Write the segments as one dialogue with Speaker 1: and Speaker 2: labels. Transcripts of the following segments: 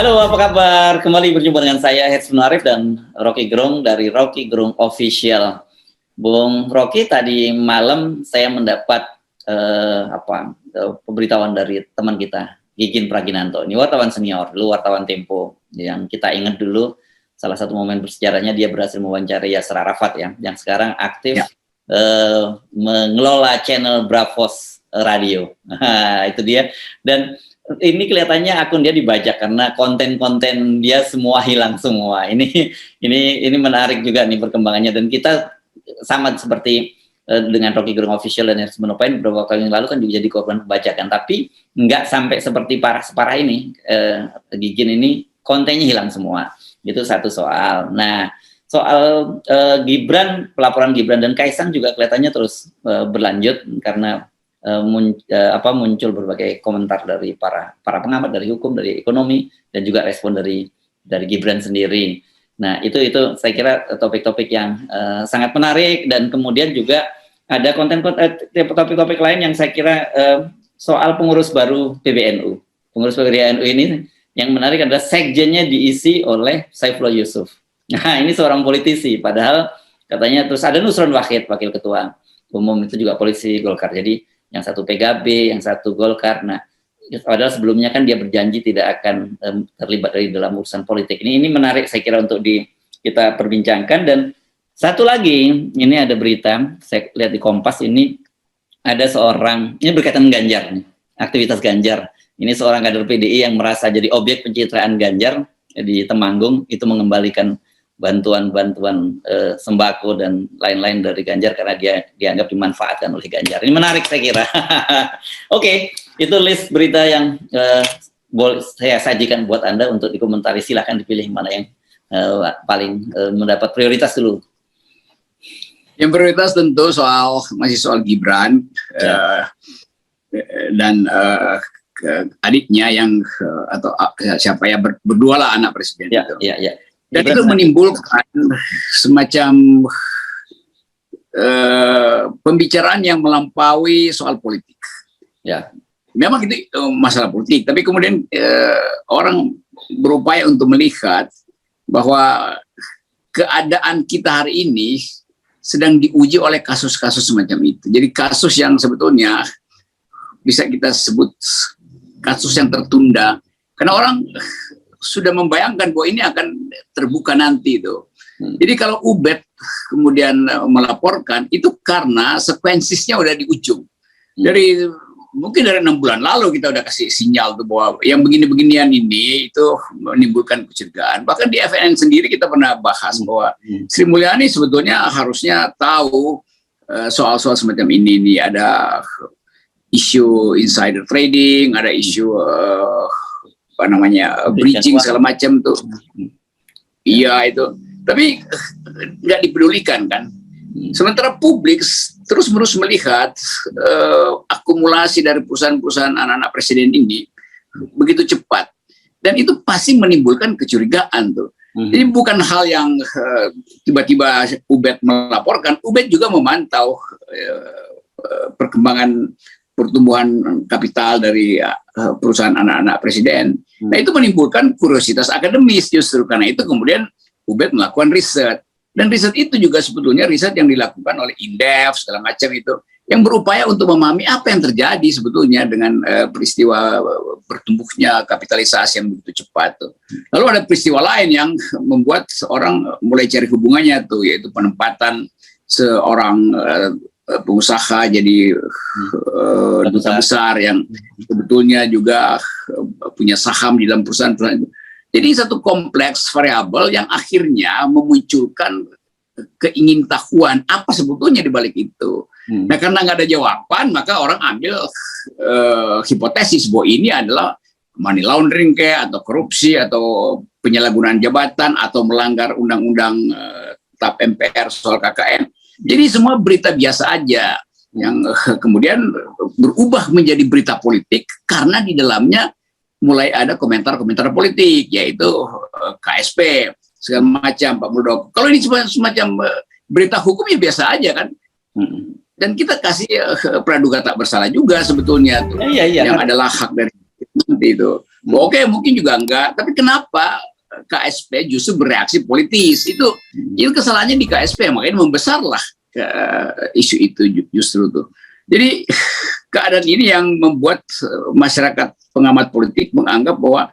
Speaker 1: Halo, apa kabar? Kembali berjumpa dengan saya Hetzman Arif dan Rocky Gerung dari Rocky Gerung Official. Bung Rocky, tadi malam saya mendapat pemberitahuan dari teman kita, Gigin Praginanto. Ini wartawan senior, dulu wartawan Tempo, yang kita ingat dulu salah satu momen bersejarahnya dia berhasil mewawancarai Yasser Arafat ya, yang sekarang aktif mengelola channel Bravos Radio. Nah, itu dia. Dan ini kelihatannya akun dia dibajak karena konten-konten dia semua hilang semua. Ini menarik juga nih perkembangannya, dan kita sama seperti dengan Rocky Gerung Official dan Hetzman Opine beberapa kali yang lalu kan juga jadi korban pembajakan, tapi nggak sampai seperti separah ini. Gigin ini kontennya hilang semua. Itu satu soal. Nah, soal Gibran, pelaporan Gibran dan Kaisang juga kelihatannya terus berlanjut karena muncul berbagai komentar dari para pengamat dari hukum, dari ekonomi, dan juga respon dari Gibran sendiri. Nah, itu saya kira topik-topik yang sangat menarik, dan kemudian juga ada topik-topik lain yang saya kira soal pengurus baru PBNU. Pengurus PBNU ini yang menarik adalah sekjennya diisi oleh Saifullah Yusuf. Nah, ini seorang politisi, padahal katanya terus ada Nusron Wahid, wakil ketua umum, itu juga politisi Golkar. Jadi yang satu PKB, yang satu Golkar. Nah, padahal sebelumnya kan dia berjanji tidak akan terlibat dari dalam urusan politik. Ini menarik saya kira untuk kita perbincangkan. Dan satu lagi, ini ada berita, saya lihat di Kompas ini, ada seorang, ini berkaitan Ganjar nih, aktivitas Ganjar. Ini seorang kader PDI yang merasa jadi objek pencitraan Ganjar di Temanggung, itu mengembalikan bantuan-bantuan sembako dan lain-lain dari Ganjar karena dia dianggap dimanfaatkan oleh Ganjar. Ini menarik saya kira. Oke, itu list berita yang saya sajikan buat Anda untuk dikomentari. Silahkan dipilih mana yang paling mendapat prioritas dulu.
Speaker 2: Yang prioritas tentu masih soal Gibran dan adiknya yang atau siapa ya, berdua lah anak presiden.
Speaker 1: Ya.
Speaker 2: Dan itu menimbulkan semacam pembicaraan yang melampaui soal politik.
Speaker 1: Ya.
Speaker 2: Memang itu masalah politik, tapi kemudian orang berupaya untuk melihat bahwa keadaan kita hari ini sedang diuji oleh kasus-kasus semacam itu. Jadi kasus yang sebetulnya bisa kita sebut kasus yang tertunda, karena orang sudah membayangkan bahwa ini akan terbuka nanti itu. Jadi kalau Ubed kemudian melaporkan itu karena sekuensisnya udah di ujung. Mungkin dari 6 bulan lalu kita udah kasih sinyal tuh bahwa yang begini-beginian ini itu menimbulkan kecurigaan. Bahkan di FNN sendiri kita pernah bahas bahwa Sri Mulyani sebetulnya harusnya tahu soal-soal semacam ini. Ada isu insider trading, ada isu bridging segala macam tuh. Iya itu. Tapi nggak dipedulikan kan. Sementara publik terus-menerus melihat akumulasi dari perusahaan-perusahaan anak-anak presiden ini begitu cepat. Dan itu pasti menimbulkan kecurigaan tuh. Jadi bukan hal yang tiba-tiba Ubed melaporkan. Ubed juga memantau perkembangan pertumbuhan kapital dari perusahaan anak-anak presiden. Nah, itu menimbulkan kuriositas akademis justru. Karena itu kemudian Ubed melakukan riset. Dan riset itu juga sebetulnya riset yang dilakukan oleh Indef, segala macam itu. Yang berupaya untuk memahami apa yang terjadi sebetulnya dengan peristiwa bertumbuhnya kapitalisasi yang begitu cepat. Lalu ada peristiwa lain yang membuat seorang mulai cari hubungannya tuh, yaitu penempatan seorang pengusaha jadi duta besar yang sebetulnya juga punya saham di dalam perusahaan itu. Jadi satu kompleks variabel yang akhirnya memunculkan keingintahuan apa sebetulnya di balik itu. Nah, karena nggak ada jawaban, maka orang ambil hipotesis bahwa ini adalah money laundering atau korupsi atau penyalahgunaan jabatan atau melanggar undang-undang TAP MPR soal KKN. Jadi semua berita biasa aja yang kemudian berubah menjadi berita politik karena di dalamnya mulai ada komentar-komentar politik, yaitu KSP, segala macam, Pak Muldoko. Kalau ini semacam berita hukum ya biasa aja kan. Dan kita kasih praduga tak bersalah juga sebetulnya tuh, yang adalah hak dari nanti itu. Oke, mungkin juga enggak, tapi kenapa KSP justru bereaksi politis? Itu kesalahannya di KSP, makanya membesarlah isu itu justru tuh. Jadi keadaan ini yang membuat masyarakat pengamat politik menganggap bahwa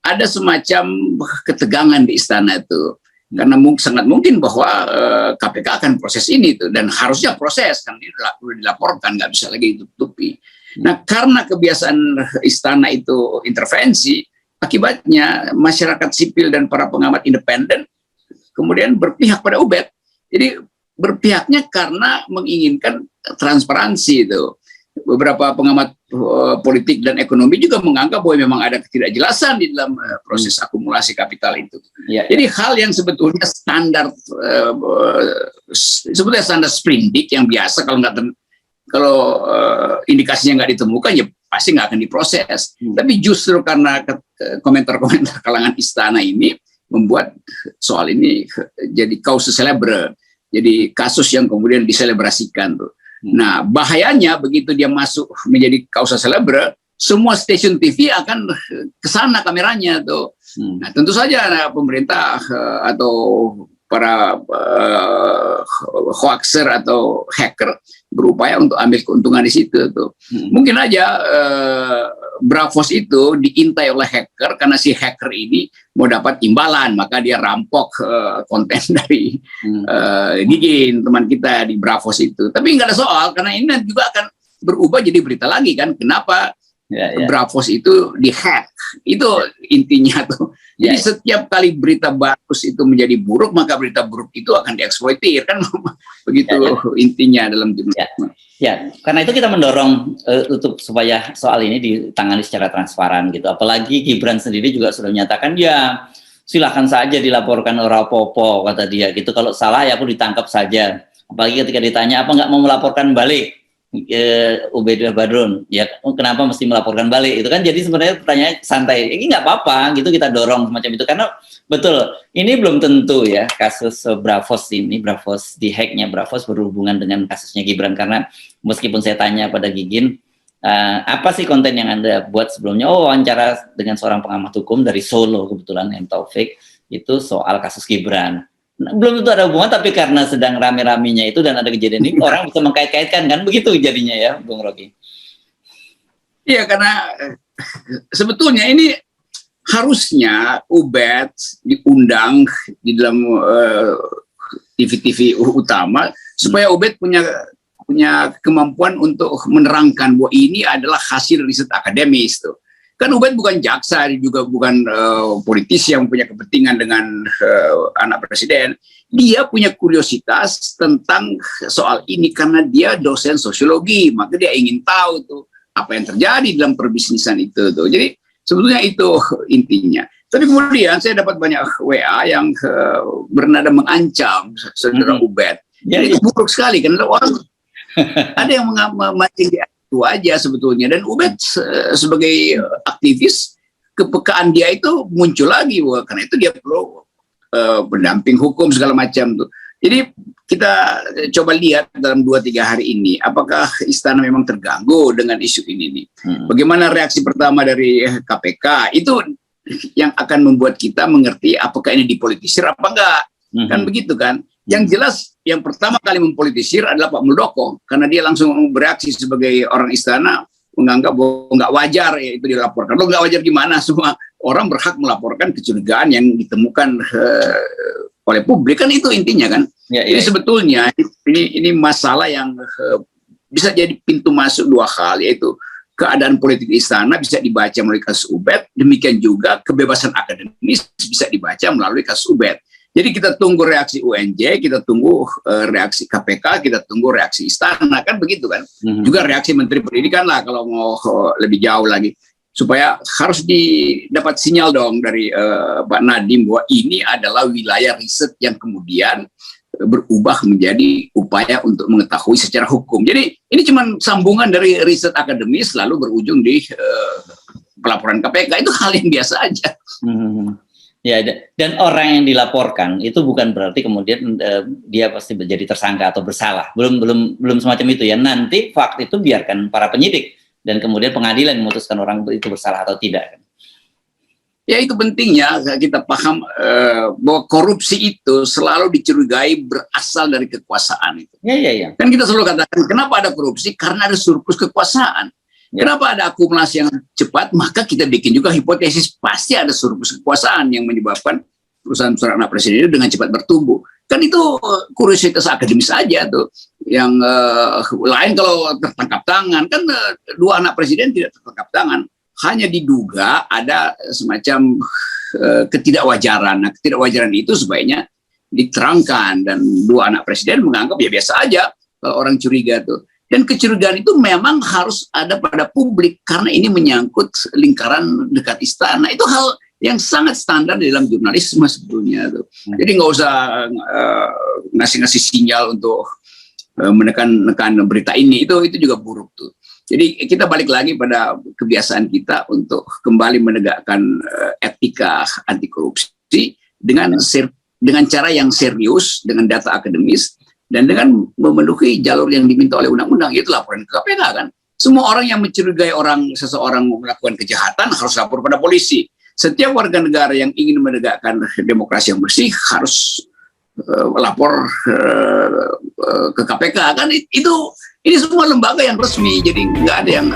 Speaker 2: ada semacam ketegangan di istana itu. Karena sangat mungkin bahwa KPK akan proses ini tuh, dan harusnya proses, kan ini sudah dilaporkan, nggak bisa lagi ditutupi. Nah, karena kebiasaan istana itu intervensi, akibatnya masyarakat sipil dan para pengamat independen kemudian berpihak pada Ubed. Jadi berpihaknya karena menginginkan transparansi itu. Beberapa pengamat politik dan ekonomi juga menganggap bahwa memang ada ketidakjelasan di dalam proses akumulasi kapital itu. Jadi hal yang sebetulnya standar, sebetulnya standar sprindik yang biasa, kalau indikasinya nggak ditemukan ya pasti nggak akan diproses. Tapi justru karena komentar-komentar kalangan istana ini membuat soal ini jadi causa celebre, jadi kasus yang kemudian diselebrasikan tuh. Nah, bahayanya begitu dia masuk menjadi causa celebre, semua stasiun TV akan ke sana kameranya tuh. Nah, tentu saja pemerintah atau para hoaxer atau hacker berupaya untuk ambil keuntungan di situ tuh. Mungkin aja Bravos itu diintai oleh hacker karena si hacker ini mau dapat imbalan, maka dia rampok konten dari Gigin, teman kita di Bravos itu. Tapi nggak ada soal, karena ini juga akan berubah jadi berita lagi kan. Kenapa Bravos itu dihack? Itu intinya tuh. Jadi setiap kali berita bagus itu menjadi buruk, maka berita buruk itu akan dieksploitir kan. Begitu intinya dalam jumlah.
Speaker 1: Ya, karena itu kita mendorong untuk supaya soal ini ditangani secara transparan gitu. Apalagi Gibran sendiri juga sudah menyatakan ya silahkan saja dilaporkan ora popo, kata dia gitu. Kalau salah ya aku ditangkap saja. Apalagi ketika ditanya apa nggak mau melaporkan balik Ubaidah Badrun, ya kenapa mesti melaporkan balik? Itu kan jadi sebenarnya pertanyaan santai. Ini nggak apa-apa gitu, kita dorong semacam itu karena betul ini belum tentu ya kasus Bravos ini, Bravos di hacknya Bravos berhubungan dengan kasusnya Gibran, karena meskipun saya tanya pada Gigin apa sih konten yang Anda buat sebelumnya, wawancara dengan seorang pengamat hukum dari Solo kebetulan, M. Taufik, itu soal kasus Gibran. Nah, belum tentu ada hubungan, tapi karena sedang rame-ramenya itu dan ada kejadian ini, orang bisa mengkait-kaitkan kan, begitu jadinya ya, Bung Rocky.
Speaker 2: Iya, karena sebetulnya ini harusnya Ubed diundang di dalam TV-TV utama supaya Ubed punya kemampuan untuk menerangkan bahwa ini adalah hasil riset akademis tuh. Kan Ubed bukan jaksa, juga bukan politisi yang punya kepentingan dengan anak presiden. Dia punya kuriositas tentang soal ini karena dia dosen sosiologi, maka dia ingin tahu tuh apa yang terjadi dalam perbisnisan itu tuh. Jadi sebetulnya itu intinya. Tapi kemudian saya dapat banyak WA yang bernada mengancam saudara Ubed. Jadi itu buruk sekali karena orang ada yang memancing dia itu aja sebetulnya, dan Ubed sebagai aktivis, kepekaan dia itu muncul lagi, karena itu dia perlu pendamping hukum segala macam tuh. Jadi kita coba lihat dalam 2-3 hari ini apakah istana memang terganggu dengan isu ini nih. Bagaimana reaksi pertama dari KPK itu yang akan membuat kita mengerti apakah ini dipolitisir apa enggak. Kan begitu kan. Yang jelas yang pertama kali mempolitisir adalah Pak Muldoko, karena dia langsung bereaksi sebagai orang istana, menganggap bahwa nggak wajar ya itu dilaporkan. Lo nggak wajar gimana? Semua orang berhak melaporkan kecurigaan yang ditemukan oleh publik, kan itu intinya kan. Jadi sebetulnya ini masalah yang bisa jadi pintu masuk dua hal, yaitu keadaan politik di istana bisa dibaca melalui kasus Ubed, demikian juga kebebasan akademis bisa dibaca melalui kasus Ubed. Jadi kita tunggu reaksi UNJ, kita tunggu reaksi KPK, kita tunggu reaksi istana, kan begitu kan. Juga reaksi Menteri Pendidikan lah kalau mau lebih jauh lagi. Supaya harus didapat sinyal dong dari Pak Nadiem bahwa ini adalah wilayah riset yang kemudian berubah menjadi upaya untuk mengetahui secara hukum. Jadi ini cuma sambungan dari riset akademis lalu berujung di pelaporan KPK. Itu hal yang biasa aja.
Speaker 1: Ya, dan orang yang dilaporkan itu bukan berarti kemudian dia pasti menjadi tersangka atau bersalah. Belum semacam itu ya. Nanti fakta itu biarkan para penyidik dan kemudian pengadilan memutuskan orang itu bersalah atau tidak.
Speaker 2: Ya itu pentingnya kita paham bahwa korupsi itu selalu dicurigai berasal dari kekuasaan itu.
Speaker 1: Ya.
Speaker 2: Kan kita selalu katakan kenapa ada korupsi? Karena ada surplus kekuasaan. Ya. Kenapa ada akumulasi yang cepat? Maka kita bikin juga hipotesis pasti ada surplus kekuasaan yang menyebabkan perusahaan anak presiden itu dengan cepat bertumbuh. Kan itu kuriositas akademis saja tuh. Yang lain kalau tertangkap tangan kan dua anak presiden tidak tertangkap tangan. Hanya diduga ada semacam ketidakwajaran. Nah, ketidakwajaran itu sebaiknya diterangkan dan dua anak presiden menganggap ya biasa aja kalau orang curiga tuh. Dan kecurigaan itu memang harus ada pada publik karena ini menyangkut lingkaran dekat istana. Itu hal yang sangat standar di dalam jurnalisme sebetulnya tuh. Jadi nggak usah ngasih sinyal untuk menekan berita ini. Itu juga buruk tuh. Jadi kita balik lagi pada kebiasaan kita untuk kembali menegakkan etika anti korupsi dengan cara yang serius, dengan data akademis, dan dengan memenuhi jalur yang diminta oleh undang-undang, yaitu laporan ke KPK kan. Semua orang yang mencurigai seseorang melakukan kejahatan harus lapor pada polisi. Setiap warga negara yang ingin menegakkan demokrasi yang bersih harus lapor ke KPK kan. Ini semua lembaga yang resmi, jadi nggak ada yang